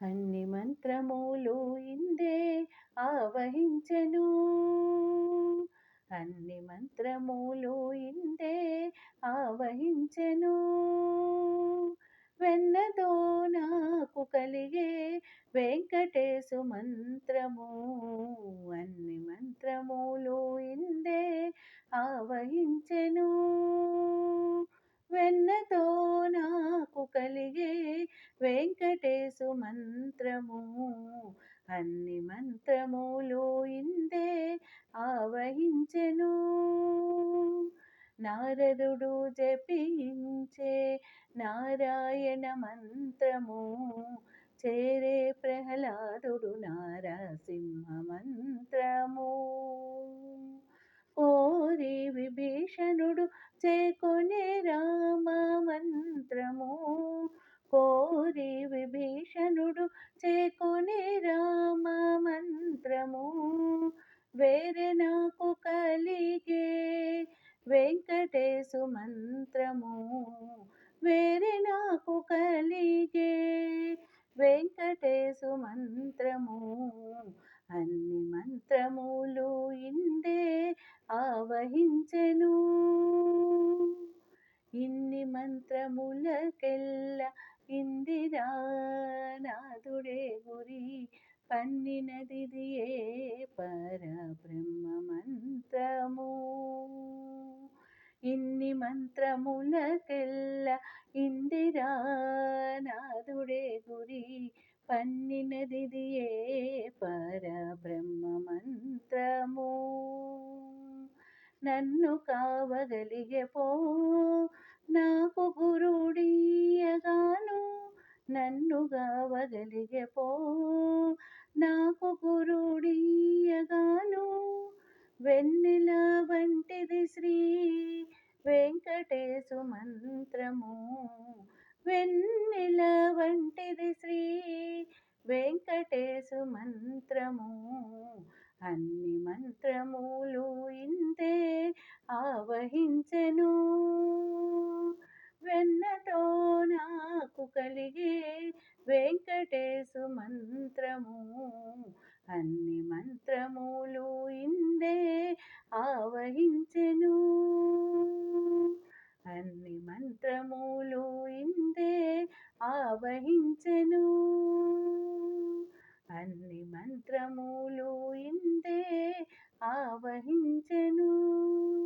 అన్ని మంత్రములు ఇందే ఆవహించెను. అన్ని మంత్రములు ఇందే ఆవహించెను. వెన్నతో నాకు కలిగే వెంకటేశు మంత్రము. అన్ని మంత్రములు ఇందే ఆవహించెను. వెన్నతో నాకు కలిగే వెంకటేశు మంత్రము. అన్ని మంత్రములు ఇందే ఆవహించెను. నారదుడు జపించే నారాయణ మంత్రము. చేరే ప్రహ్లాదుడు నారసింహ మంత్రము. కోరి విభీషణుడు చేకొనే రామ మంత్రము. కోరి విభీషణుడు చేకొనే రామ మంత్రము. వేరే నాకు కలిగే వెంకటేశు మంత్రము. వేరే నాకు కలిగే వెంకటేశు మంత్రము. అన్ని మంత్రములు ఇందే ఆవహించెను. ఇన్ని మంత్రములకెల్ల ఇందిరా నాథుడే గురి పన్నినదిదియే పరబ్రహ్మ మంత్రము. ఇన్ని మంత్రములకెల్ల ఇందిరా నాథుడే గురి పన్నినదిదియే పరబ్రహ్మ మంత్రము. నన్ను కావగలిగే పో నాకు గురుడీయగాను. నన్ను కావగలిగే పో నాకు గురుడీయగాను. వెన్నెల వంటిది శ్రీ వెంకటేశు మంత్రము. వెన్నెల వంటిది శ్రీ వెంకటేశు మంత్రము. అన్ని మంత్రములు ఇందే ఆవహించెను. వెన్నతో నాకు కలిగే వెంకటేశు మంత్రము. అన్ని మంత్రములు ఇందే ఆవహించెను. అన్ని మంత్రములు ఇందే ఆవహించెను. అన్ని మంత్రములు ఇందే ఆవహించెను.